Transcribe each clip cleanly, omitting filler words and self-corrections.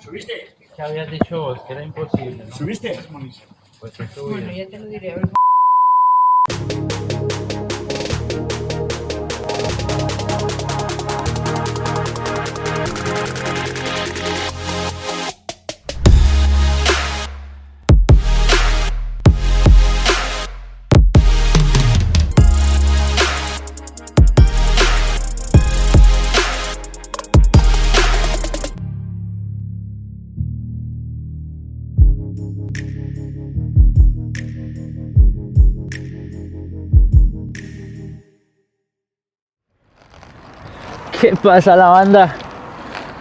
¿Subiste? ¿Qué habías dicho vos? Que era imposible, ¿no? ¿Subiste? Pues eso, Bueno, ya te lo diré. ¿Qué pasa, la banda?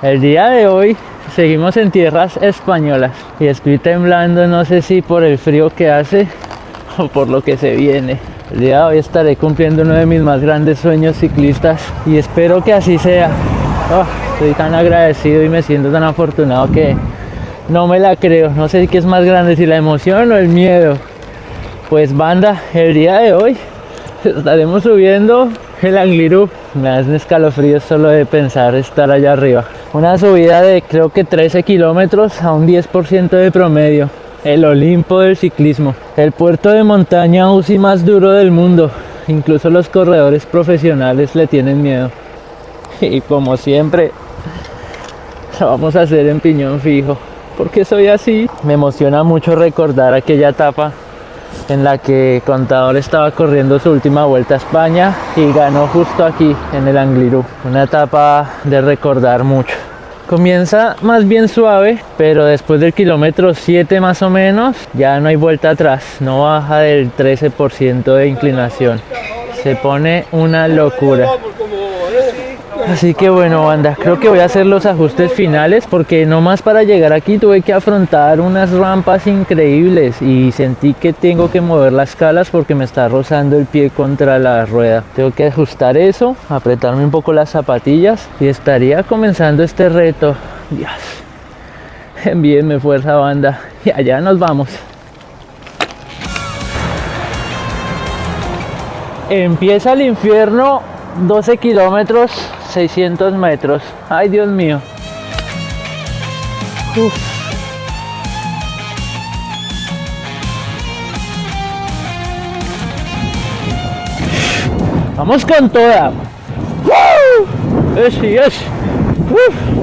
El día de hoy seguimos en tierras españolas y estoy temblando, no sé si por el frío que hace o por lo que se viene. El día de hoy estaré cumpliendo uno de mis más grandes sueños ciclistas y espero que así sea. Estoy tan agradecido y me siento tan afortunado que no me la creo. No sé qué es más grande, si la emoción o el miedo. Pues banda, el día de hoy estaremos subiendo el Angliru. Me dan escalofríos solo de pensar estar allá arriba. Una subida de creo que 13 kilómetros a un 10% de promedio. El Olimpo del ciclismo. El puerto de montaña UCI más duro del mundo. Incluso los corredores profesionales le tienen miedo. Y como siempre, lo vamos a hacer en piñón fijo. Porque soy así. Me emociona mucho recordar aquella etapa en la que Contador estaba corriendo su última vuelta a España y ganó justo aquí en el Angliru. Una etapa de recordar mucho. Comienza más bien suave, pero después del kilómetro 7 más o menos ya no hay vuelta atrás, no baja del 13% de inclinación. Se pone una locura. Así que bueno, banda, creo que voy a hacer los ajustes finales porque nomás para llegar aquí tuve que afrontar unas rampas increíbles y sentí que tengo que mover las calas porque me está rozando el pie contra la rueda. Tengo que ajustar eso, apretarme un poco las zapatillas y estaría comenzando este reto. Dios, envíenme fuerza, banda, y allá nos vamos. Empieza el infierno, 12 kilómetros, 600 metros. Ay, Dios mío. Uf. Vamos con toda.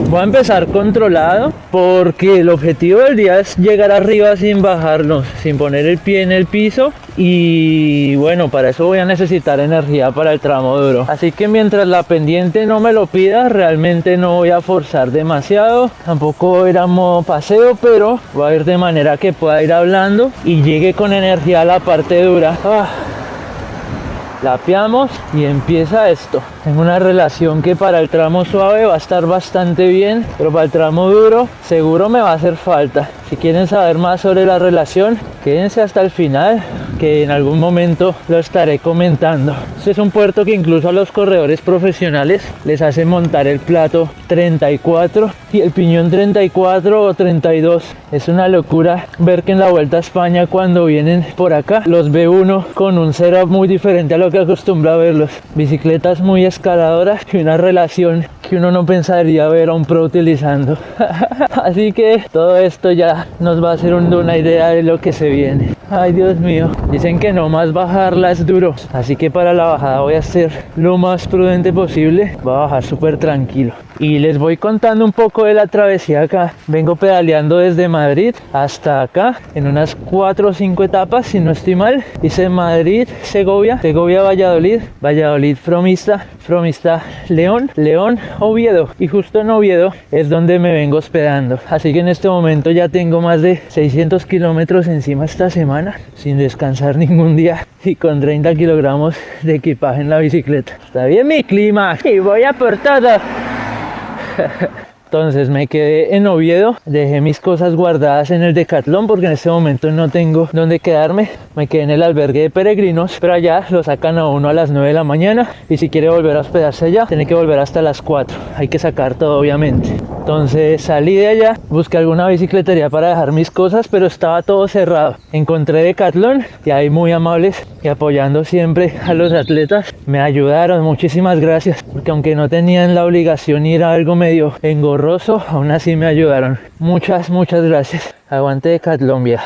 Voy a empezar controlado porque el objetivo del día es llegar arriba sin bajarnos, sin poner el pie en el piso. Y bueno, para eso voy a necesitar energía para el tramo duro. Así que mientras la pendiente no me lo pida, realmente no voy a forzar demasiado. Tampoco voy a ir a modo paseo, pero voy a ir de manera que pueda ir hablando y llegue con energía a la parte dura. Lapeamos y empieza esto. Tengo una relación que para el tramo suave va a estar bastante bien, pero para el tramo duro seguro me va a hacer falta. Si quieren saber más sobre la relación, quédense hasta el final, que en algún momento lo estaré comentando. Este es un puerto que incluso a los corredores profesionales les hace montar el plato 34 y el piñón 34 o 32. Es una locura ver que en la Vuelta a España, cuando vienen por acá, los ve uno con un setup muy diferente a lo que acostumbra a verlos. Bicicletas muy escaladoras y una relación que uno no pensaría ver a un pro utilizando. Así que todo esto ya nos va a hacer una idea de lo que se viene. Ay, Dios mío. Dicen que no más bajarla es duro. Así que para la bajada voy a ser lo más prudente posible. Voy a bajar súper tranquilo. Y les voy contando un poco de la travesía acá. Vengo pedaleando desde Madrid hasta acá en unas 4 o 5 etapas, si no estoy mal. Hice Madrid, Segovia, Segovia, Valladolid, Valladolid, Fromista, Fromista, León, León, Oviedo. Y justo en Oviedo es donde me vengo hospedando. Así que en este momento ya tengo más de 600 kilómetros encima esta semana, sin descansar ningún día y con 30 kilogramos de equipaje en la bicicleta. Está bien mi clima y voy a por todo. Entonces me quedé en Oviedo, dejé mis cosas guardadas en el Decathlon porque en este momento no tengo dónde quedarme. Me quedé en el albergue de peregrinos, pero allá lo sacan a uno a las 9 de la mañana y si quiere volver a hospedarse allá, tiene que volver hasta las 4. Hay que sacar todo, obviamente. Entonces salí de allá, busqué alguna bicicletería para dejar mis cosas, pero estaba todo cerrado. Encontré Decathlon y ahí muy amables y apoyando siempre a los atletas. Me ayudaron, muchísimas gracias, porque aunque no tenían la obligación ir a algo medio engorroso, engorroso, aún así me ayudaron. Muchas gracias. Aguante Colombia.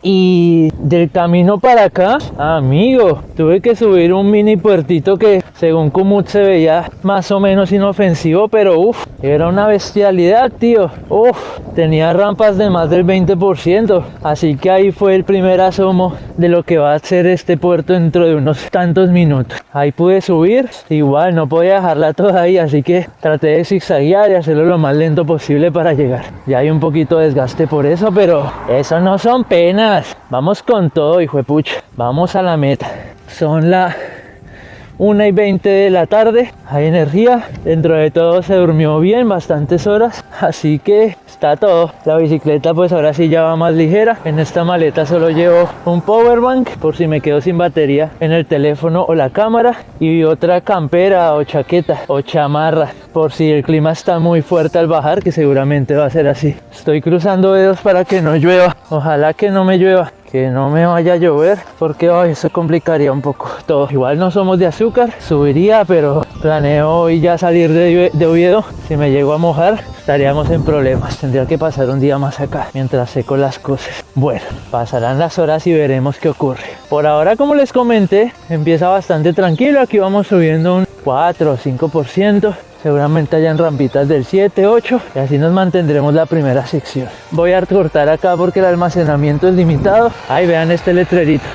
Y del camino para acá, amigo, tuve que subir un mini puertito que según Komoot se veía más o menos inofensivo, pero uff, era una bestialidad, tío. Uff, tenía rampas de más del 20%, así que ahí fue el primer asomo de lo que va a ser este puerto dentro de unos tantos minutos. Ahí pude subir, igual no podía dejarla toda ahí, así que traté de zigzaguear y hacerlo lo más lento posible para llegar. Ya hay un poquito de desgaste por eso, pero eso no son penas. Vamos con todo, hijo de pucha. Vamos a la meta. Son las 1:20 de la tarde. Hay energía. Dentro de todo se durmió bien, bastantes horas. Así que está todo. La bicicleta pues ahora sí ya va más ligera. En esta maleta solo llevo un power bank por si me quedo sin batería en el teléfono o la cámara. Y otra campera o chaqueta o chamarra por si el clima está muy fuerte al bajar, que seguramente va a ser así. Estoy cruzando dedos para que no llueva. Ojalá que no me llueva, que no me vaya a llover, porque hoy eso complicaría un poco todo. Igual no somos de azúcar, subiría, pero planeo hoy ya salir de Oviedo. Si me llego a mojar, estaríamos en problemas. Tendría que pasar un día más acá mientras seco las cosas. Bueno, pasarán las horas y veremos qué ocurre. Por ahora, como les comenté, empieza bastante tranquilo. Aquí vamos subiendo un 4 o 5%. Seguramente hayan rampitas del 7, 8 y así nos mantendremos la primera sección. Voy a cortar acá porque el almacenamiento es limitado. Ahí vean este letrerito.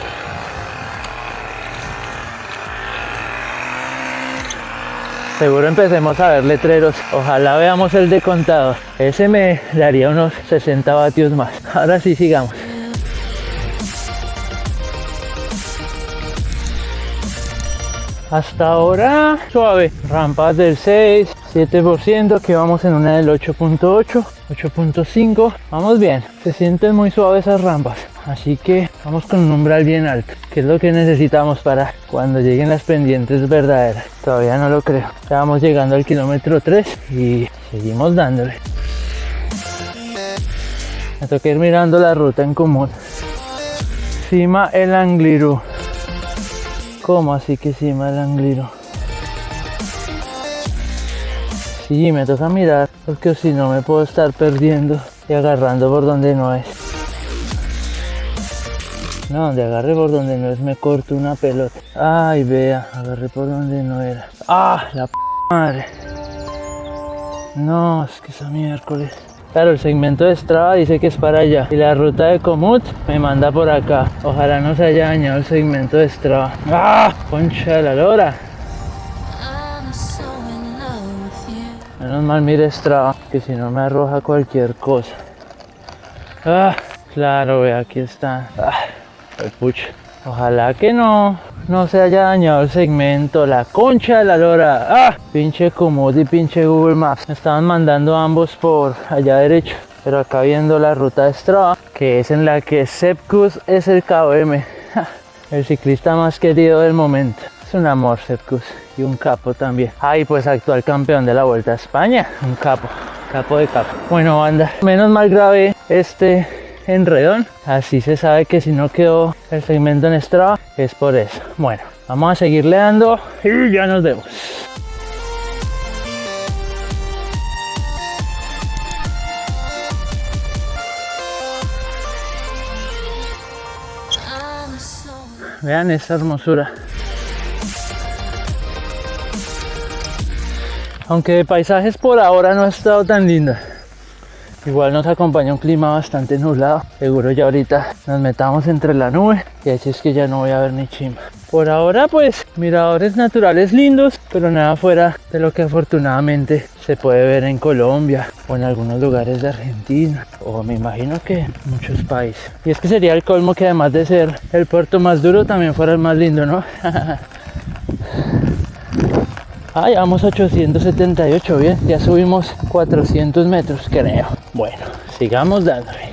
Seguro empecemos a ver letreros. Ojalá veamos el de contador. Ese me daría unos 60 vatios más. Ahora sí, sigamos. Hasta ahora suave, rampas del 6, 7%, que vamos en una del 8.8, 8.5, vamos bien, se sienten muy suaves esas rampas, así que vamos con un umbral bien alto, que es lo que necesitamos para cuando lleguen las pendientes verdaderas. Todavía no lo creo, ya vamos llegando al kilómetro 3 y seguimos dándole. Me toca ir mirando la ruta en común. Cima el Angliru. ¿Cómo así que Cima el Angliru? Sí, me toca mirar, porque si no me puedo estar perdiendo y agarrando por donde no es. No, donde agarre por donde no es me corto una pelota. Ay, vea, agarré por donde no era. ¡Ah, la madre! No, es que esa miércoles. Claro, el segmento de Strava dice que es para allá y la ruta de Komoot me manda por acá. Ojalá no se haya dañado el segmento de Strava. ¡Ah! Concha de la lora. Menos mal mire Strava, que si no me arroja cualquier cosa. ¡Ah! Claro, ve, aquí está. ¡Ah! Pucha. Ojalá que no se haya dañado el segmento, la concha de la lora. ¡Ah! Pinche Komoot y pinche Google Maps. Me estaban mandando ambos por allá derecho. Pero acá viendo la ruta de Strava, que es en la que Sepp Kuss es el KOM. El ciclista más querido del momento. Es un amor Sepp Kuss y un capo también. Ay, pues actual campeón de la Vuelta a España. Un capo de capo. Bueno, banda, menos mal grabé este enredón, así se sabe que si no quedó el segmento en Strava es por eso. Bueno, vamos a seguirle dando y ya nos vemos. Vean esta hermosura. Aunque de paisajes por ahora no ha estado tan linda. Igual nos acompaña un clima bastante nublado. Seguro ya ahorita nos metamos entre la nube y así es que ya no voy a ver ni chimba. Por ahora pues miradores naturales lindos, pero nada fuera de lo que afortunadamente se puede ver en Colombia o en algunos lugares de Argentina o me imagino que en muchos países. Y es que sería el colmo que además de ser el puerto más duro también fuera el más lindo, ¿no? Ah, ya vamos a 878, bien, ya subimos 400 metros, creo. Bueno, sigamos dándole.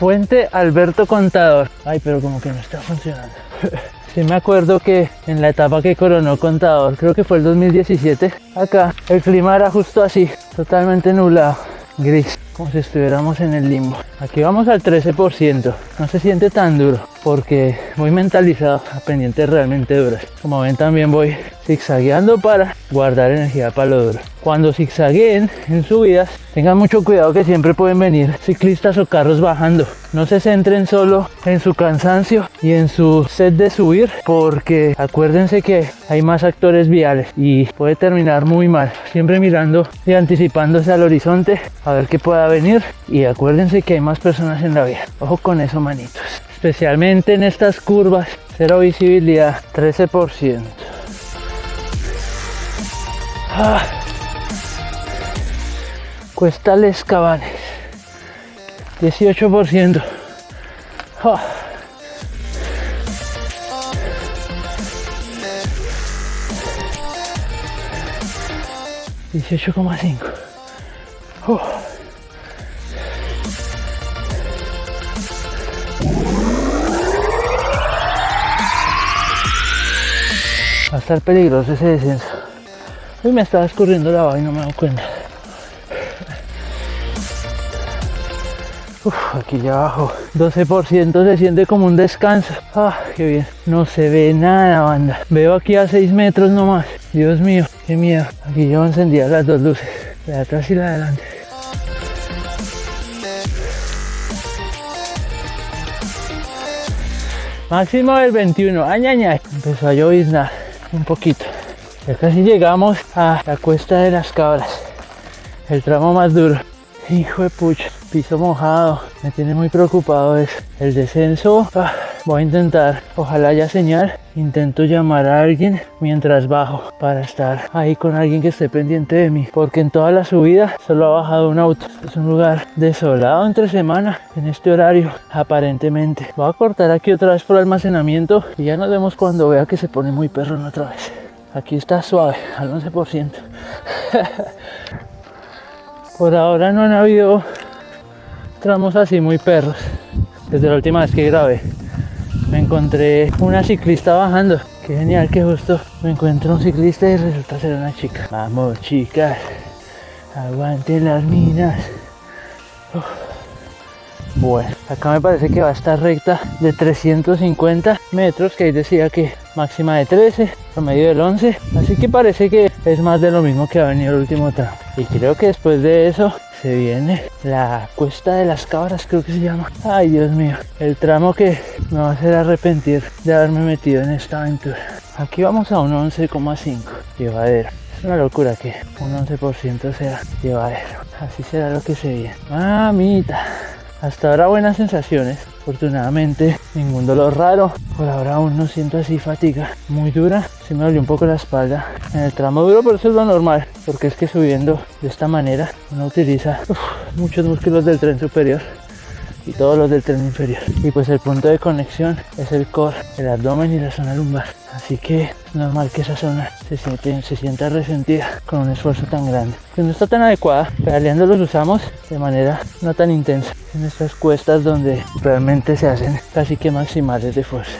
Fuente Alberto Contador. Ay, pero como que no está funcionando. Sí me acuerdo que en la etapa que coronó Contador, creo que fue el 2017, acá el clima era justo así, totalmente nublado, gris. como si estuviéramos en el limbo. Aquí vamos al 13%, no se siente tan duro porque voy mentalizado a pendientes realmente duras. Como ven, también voy zigzagueando para guardar energía para lo duro. Cuando zigzagueen en subidas, tengan mucho cuidado que siempre pueden venir ciclistas o carros bajando. No se centren solo en su cansancio y en su sed de subir, porque acuérdense que hay más actores viales y puede terminar muy mal. Siempre mirando y anticipándose al horizonte a ver qué pueda venir, y acuérdense que hay más personas en la vía. Ojo con eso, manitos. Especialmente en estas curvas, cero visibilidad, 13%. Cuesta Les Cabanes, 18%. 18,5. Va a estar peligroso ese descenso. Uy, me estaba escurriendo la baba y no me he dado cuenta. Aquí ya abajo 12% se siente como un descanso. Qué bien. No se ve nada, banda. Veo aquí a 6 metros nomás. Dios mío, qué miedo. Aquí llevo encendidas las dos luces, la de atrás y la de adelante. Máximo del 21. Añaña. Empezó a lloviznar un poquito. Ya casi llegamos a la Cuesta de las Cabras, el tramo más duro. Hijo de pucha, piso mojado, me tiene muy preocupado eso. El descenso, voy a intentar, ojalá haya señal, intento llamar a alguien mientras bajo para estar ahí con alguien que esté pendiente de mí, porque en toda la subida solo ha bajado un auto. Es un lugar desolado entre semana en este horario, aparentemente. Voy a cortar aquí otra vez por almacenamiento y ya nos vemos cuando vea que se pone muy perrón otra vez. Aquí está suave, al 11%. Por ahora no han habido tramos así muy perros. Desde la última vez que grabé me encontré una ciclista bajando. Qué genial que justo me encuentro un ciclista y resulta ser una chica. Vamos, chicas, aguanten las minas. Bueno, acá me parece que va a estar recta de 350 metros, que ahí decía que máxima de 13, promedio del 11, así que parece que es más de lo mismo que ha venido el último tramo. Y creo que después de eso se viene la Cuesta de las Cabras, creo que se llama. Ay, Dios mío, el tramo que me va a hacer arrepentir de haberme metido en esta aventura. Aquí vamos a un 11,5, llevadero. Es una locura que un 11% sea llevadero. Así será lo que se viene. Mamita. Hasta ahora buenas sensaciones, afortunadamente ningún dolor raro. Por ahora aún no siento así fatiga muy dura. Sí me dolió un poco la espalda en el tramo duro, pero eso es lo normal, porque es que subiendo de esta manera uno utiliza muchos músculos del tren superior y todos los del tren inferior, y pues el punto de conexión es el core, el abdomen y la zona lumbar, así que es normal que esa zona se sienta resentida con un esfuerzo tan grande, que no está tan adecuada. Pedaleando los usamos de manera no tan intensa en estas cuestas donde realmente se hacen casi que maximales de fuerza.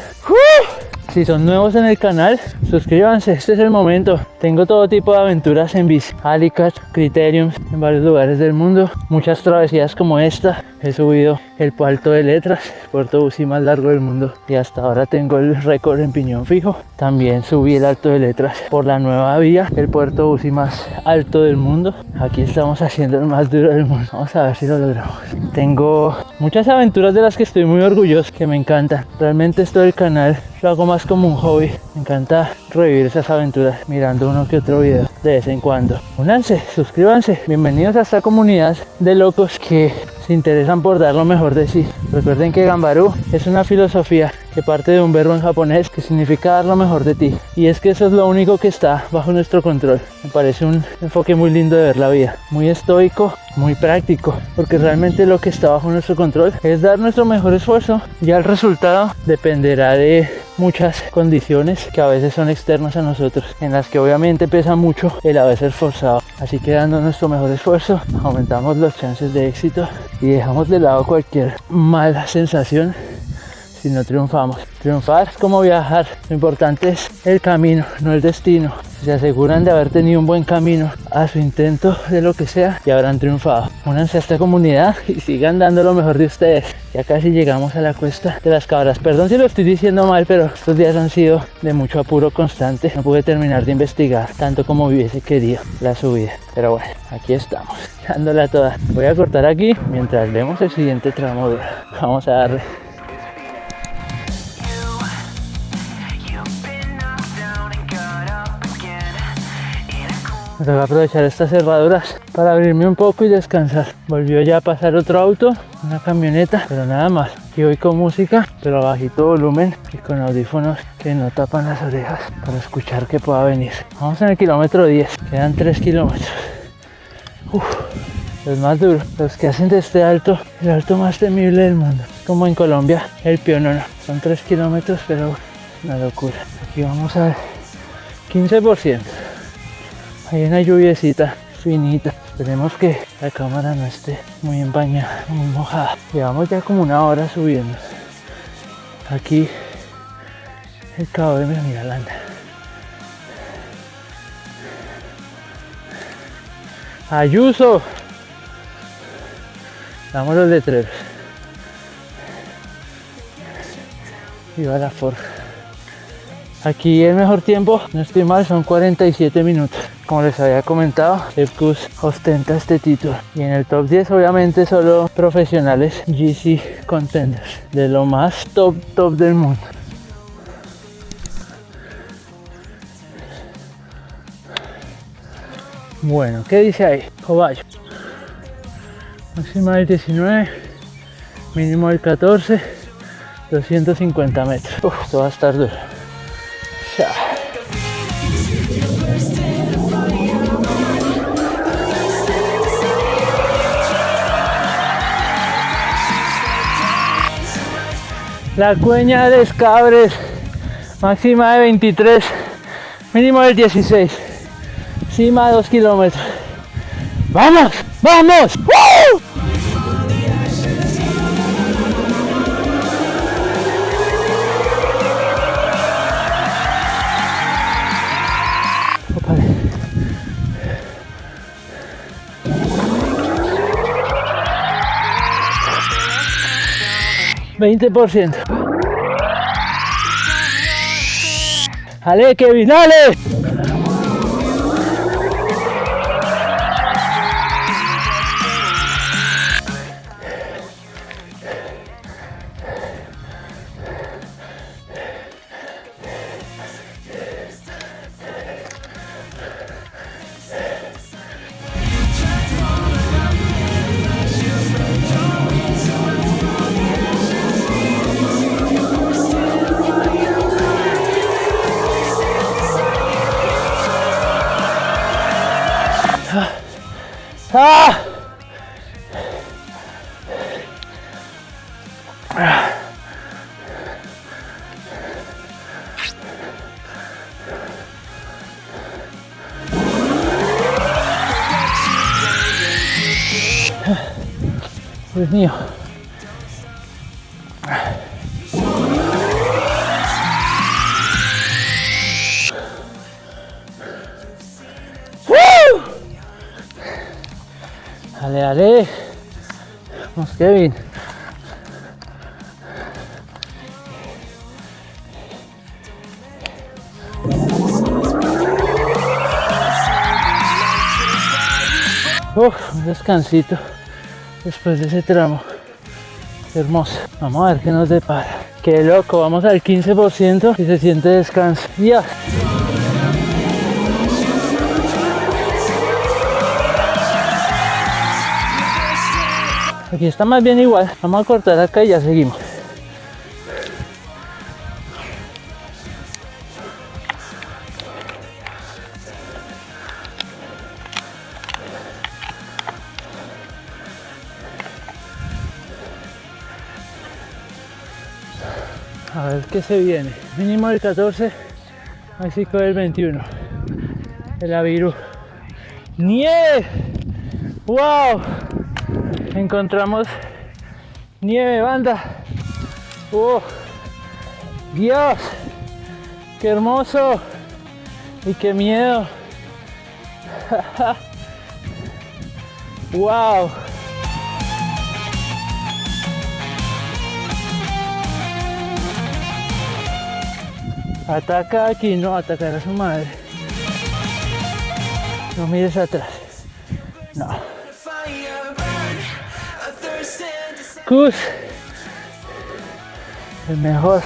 Si son nuevos en el canal, suscríbanse, este es el momento. Tengo todo tipo de aventuras en bici, Alicat, Criteriums, en varios lugares del mundo, muchas travesías como esta. He subido el Alto de Letras, el puerto UCI más largo del mundo, y hasta ahora tengo el récord en piñón fijo. También subí el Alto de Letras por la nueva vía, el puerto UCI más alto del mundo. Aquí estamos haciendo el más duro del mundo, vamos a ver si lo logramos. Tengo muchas aventuras de las que estoy muy orgulloso, que me encantan. Realmente esto del canal lo hago más como un hobby. Me encanta revivir esas aventuras mirando uno que otro video de vez en cuando. Únanse, suscríbanse, bienvenidos a esta comunidad de locos que se interesan por dar lo mejor de sí. Recuerden que Ganbaru es una filosofía que parte de un verbo en japonés que significa dar lo mejor de ti, y es que eso es lo único que está bajo nuestro control. Me parece un enfoque muy lindo de ver la vida, muy estoico, muy práctico, porque realmente lo que está bajo nuestro control es dar nuestro mejor esfuerzo. Ya el resultado dependerá de muchas condiciones que a veces son externas a nosotros, en las que obviamente pesa mucho el haber ser forzado. Así que dando nuestro mejor esfuerzo aumentamos los chances de éxito y dejamos de lado cualquier mala sensación si no triunfamos. Triunfar es como viajar, lo importante es el camino, no el destino. se aseguran de haber tenido un buen camino a su intento de lo que sea y habrán triunfado. Únanse a esta comunidad y sigan dando lo mejor de ustedes. Ya casi llegamos a la cuesta de las Cabras. Perdón si lo estoy diciendo mal, pero estos días han sido de mucho apuro constante. No pude terminar de investigar tanto como hubiese querido la subida. Pero bueno, aquí estamos, dándola toda. Voy a cortar aquí mientras vemos el siguiente tramo duro. Vamos a darle. Voy a aprovechar estas cerraduras para abrirme un poco y descansar. Volvió ya a pasar otro auto, una camioneta, pero nada más. Aquí voy con música, pero a bajito volumen y con audífonos que no tapan las orejas para escuchar que pueda venir. Vamos en el kilómetro 10, quedan 3 kilómetros. Los más duros, los que hacen de este alto el alto más temible del mundo. Como en Colombia, el Pionono. Son 3 kilómetros, pero una locura. Aquí vamos al 15%. Hay una lluviecita finita. Esperemos que la cámara no esté muy empañada, muy mojada. Llevamos ya como una hora subiendo. Aquí el cabo de Miralanda. Ayuso. Damos los letreros. Viva la forja. Aquí el mejor tiempo, no estoy mal, son 47 minutos. Como les había comentado, Epcus ostenta este título. Y en el top 10 obviamente solo profesionales GC contenders. De lo más top del mundo. Bueno, ¿qué dice ahí? Cobayo. Máxima del 19, mínimo del 14, 250 metros. Esto va a estar duro. Ya. La Cueña de Escabres, máxima de 23, mínimo del 16, cima 2 kilómetros. ¡Vamos! ¡Vamos! ¡Woo! Opale. 20%. ¡Ale, Kevin, ale! ¡Ah! Dios mío. Dale, dale. Vamos, Kevin. Un descansito después de ese tramo. Hermoso. Vamos a ver qué nos depara. Qué loco, vamos al 15% y se siente descanso. Dios. Aquí está más bien igual. Vamos a cortar acá y ya seguimos. A ver qué se viene. Mínimo del 14, máximo del 21. El Avirú. ¡Nieve! ¡Wow! Encontramos nieve, banda. ¡Oh! ¡Dios! ¡Qué hermoso! ¡Y qué miedo! ¡Wow! Ataca aquí, no, atacar a su madre. No mires atrás. No. Cus. El mejor.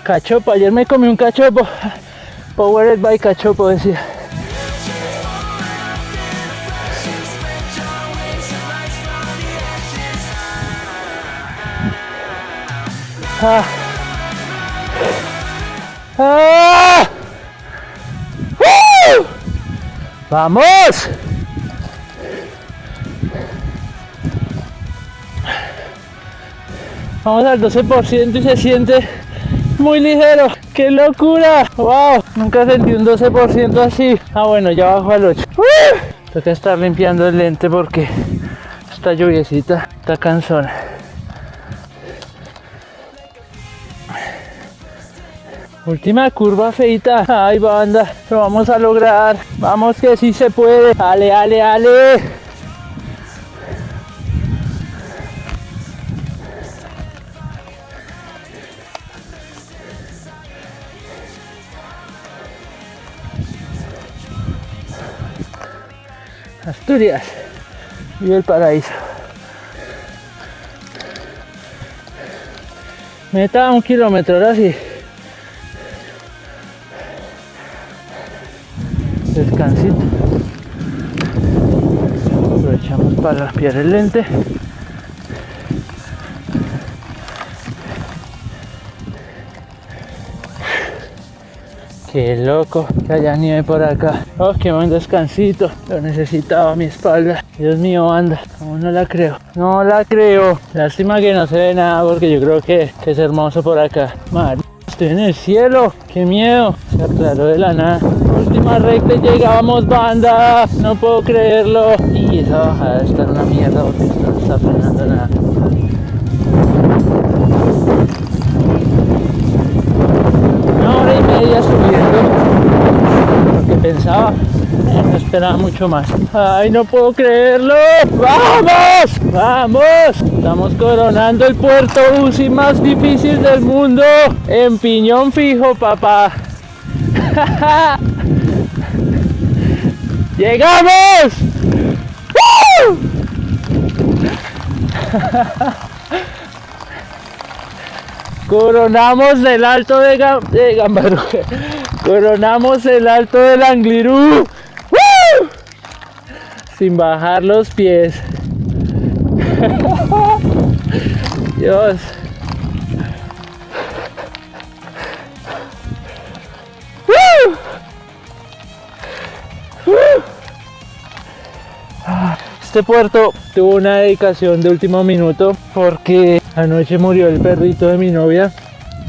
Cachopo, ayer me comí un cachopo. Powered by cachopo decía. Ah. ¡Ah! ¡Vamos! Vamos al 12% y se siente muy ligero. ¡Qué locura! ¡Wow! Nunca sentí un 12% así. Ah, bueno, ya bajo al 8. Toca estar limpiando el lente porque esta lluviecita está cansona. Última curva feita. Ay, banda, lo vamos a lograr. Vamos que sí se puede. Ale, ale, ale. Asturias y el paraíso. Meta 1 kilómetro, ahora sí. Descansito. Aprovechamos para limpiar el lente. Qué loco que haya nieve por acá. Oh, qué buen descansito. Lo necesitaba mi espalda. Dios mío, anda. No, no la creo. No la creo. Lástima que no se ve nada porque yo creo que es hermoso por acá. Madre, estoy en el cielo. Qué miedo. Se aclaró de la nada. Última recta y llegamos, banda. No puedo creerlo. Y esa bajada está en una mierda porque no está frenando nada. Hora y media subiendo, porque pensaba, no esperaba mucho más. Ay, no puedo creerlo. ¡Vamos! ¡Vamos! Estamos coronando el puerto UCI más difícil del mundo en piñón fijo, papá. ¡Llegamos! ¡Woo! Coronamos el alto de Gambarú. Coronamos el alto del Angliru. ¡Woo! Sin bajar los pies. Dios. ¡Woo! ¡Woo! Este puerto tuvo una dedicación de último minuto porque anoche murió el perrito de mi novia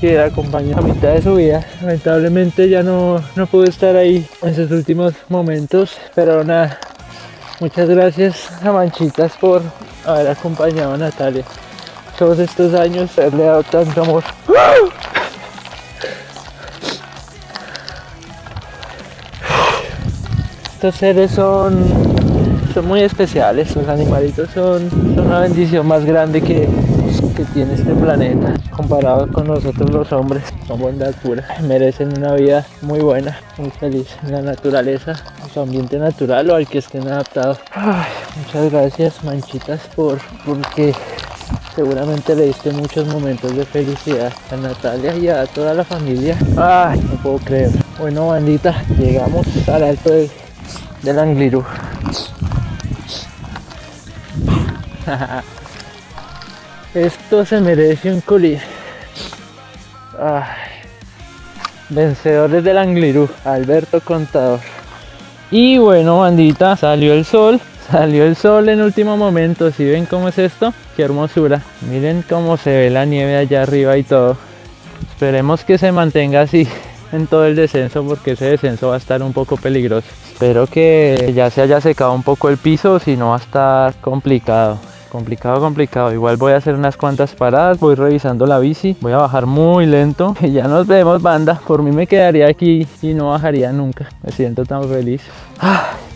que la acompañó a mitad de su vida. Lamentablemente ya no pude estar ahí en sus últimos momentos, pero nada, muchas gracias a Manchitas por haber acompañado a Natalia todos estos años, haberle dado tanto amor. Estos seres son muy especiales. Los animalitos son una bendición más grande que tiene este planeta comparado con nosotros los hombres. Son bondad pura, merecen una vida muy buena, muy feliz en la naturaleza, en su ambiente natural o al que estén adaptados. Ay, muchas gracias, Manchitas, porque seguramente le diste muchos momentos de felicidad a Natalia y a toda la familia. Ay, no puedo creer. Bueno, bandita, llegamos al alto del Angliru. Esto se merece un colín. Ay. Vencedores del Angliru, Alberto Contador. Y bueno, bandita, salió el sol en último momento. ¿Sí ven cómo es esto? Qué hermosura. Miren cómo se ve la nieve allá arriba y todo. Esperemos que se mantenga así en todo el descenso porque ese descenso va a estar un poco peligroso. Espero que ya se haya secado un poco el piso, si no va a estar complicado. complicado, complicado. Igual voy a hacer unas cuantas paradas, voy revisando la bici, voy a bajar muy lento y ya nos vemos, banda. Por mí me quedaría aquí y no bajaría nunca. Me siento tan feliz.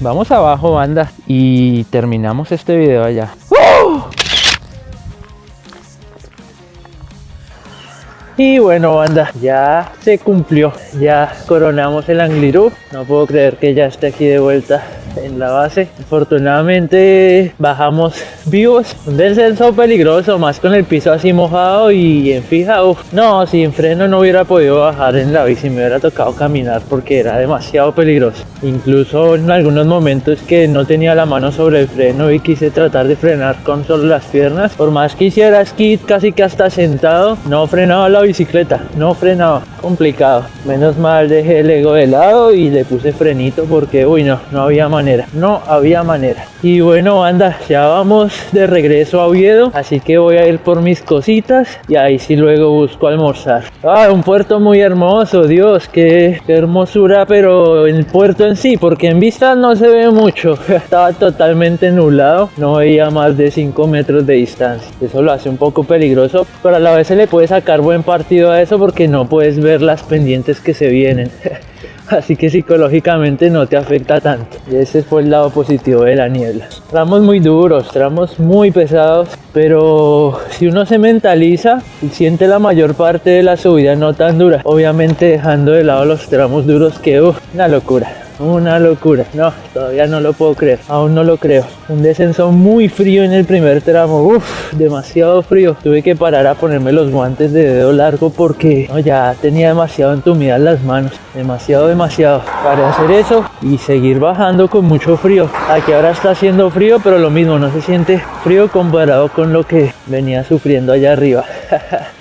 Vamos abajo, banda, y terminamos este video allá. Y bueno, banda, ya se cumplió, ya coronamos el Angliru. No puedo creer que ya esté aquí de vuelta en la base. Afortunadamente bajamos vivos. Un descenso peligroso, más con el piso así mojado y en fija. No, sin freno no hubiera podido bajar en la bici, me hubiera tocado caminar porque era demasiado peligroso. Incluso en algunos momentos que no tenía la mano sobre el freno y quise tratar de frenar con solo las piernas, por más que hiciera skid casi que hasta sentado, no frenaba la bicicleta, no frenaba. Complicado. Menos mal dejé el ego de lado y le puse frenito porque no había manera, no había manera. Y bueno, banda, ya vamos de regreso a Oviedo, así que voy a ir por mis cositas y ahí sí luego busco almorzar. Un puerto muy hermoso, Dios, qué hermosura, pero el puerto en sí, porque en vista no se ve mucho. Estaba totalmente nublado, no veía más de 5 metros de distancia. Eso lo hace un poco peligroso, pero a la vez se le puede sacar buen partido a eso porque no puedes ver las pendientes que se vienen. Así que psicológicamente no te afecta tanto. Y ese fue el lado positivo de la niebla. Tramos muy duros, tramos muy pesados, pero si uno se mentaliza y siente la mayor parte de la subida no tan dura, obviamente dejando de lado los tramos duros, que una locura. Una locura, no, todavía no lo puedo creer, aún no lo creo. Un descenso muy frío en el primer tramo, demasiado frío. Tuve que parar a ponerme los guantes de dedo largo porque ya tenía demasiado entumidas las manos, demasiado. Paré a hacer eso y seguir bajando con mucho frío. Aquí ahora está haciendo frío, pero lo mismo, no se siente frío comparado con lo que venía sufriendo allá arriba.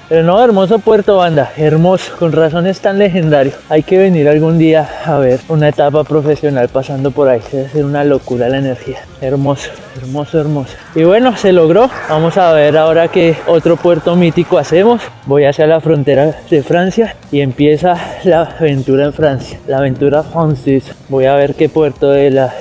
Pero no, hermoso puerto, banda, hermoso, con razón es tan legendario. Hay que venir algún día a ver una etapa profesional pasando por ahí. Debe ser una locura la energía. Hermoso, hermoso, hermoso. Y bueno, se logró. Vamos a ver ahora qué otro puerto mítico hacemos. Voy hacia la frontera de Francia y empieza la aventura en Francia, la aventura francesa. Voy a ver qué puerto del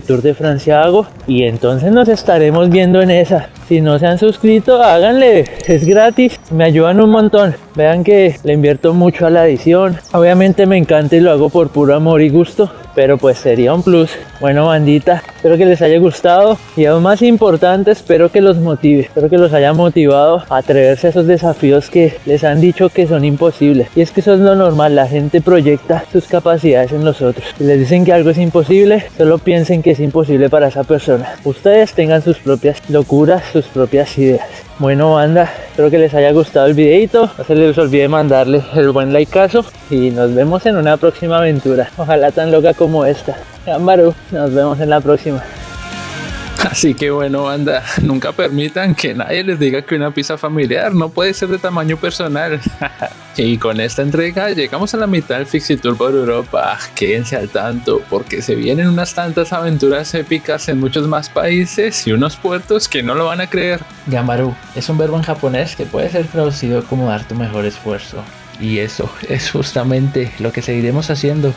Tour de Francia hago y entonces nos estaremos viendo en esa. Si no se han suscrito, háganle, es gratis, me ayudan un montón. Vean que le invierto mucho a la edición. Obviamente me encanta y lo hago por puro amor y gusto, pero pues sería un plus. Bueno, bandita, espero que les haya gustado y aún más importante, espero que los motive, espero que los haya motivado a atreverse a esos desafíos que les han dicho que son imposibles. Y es que eso es lo normal, la gente proyecta sus capacidades en los otros. Si les dicen que algo es imposible, solo piensen que es imposible para esa persona. Ustedes tengan sus propias locuras, sus propias ideas. Bueno, banda, espero que les haya gustado el videito. No se les olvide mandarle el buen likeazo y nos vemos en una próxima aventura. Ojalá tan loca como esta. Gambaru, nos vemos en la próxima. Así que bueno, banda, nunca permitan que nadie les diga que una pizza familiar no puede ser de tamaño personal. Y con esta entrega llegamos a la mitad del Fixie Tour por Europa. Quédense al tanto porque se vienen unas tantas aventuras épicas en muchos más países y unos puertos que no lo van a creer. Gambaru es un verbo en japonés que puede ser traducido como dar tu mejor esfuerzo. Y eso es justamente lo que seguiremos haciendo.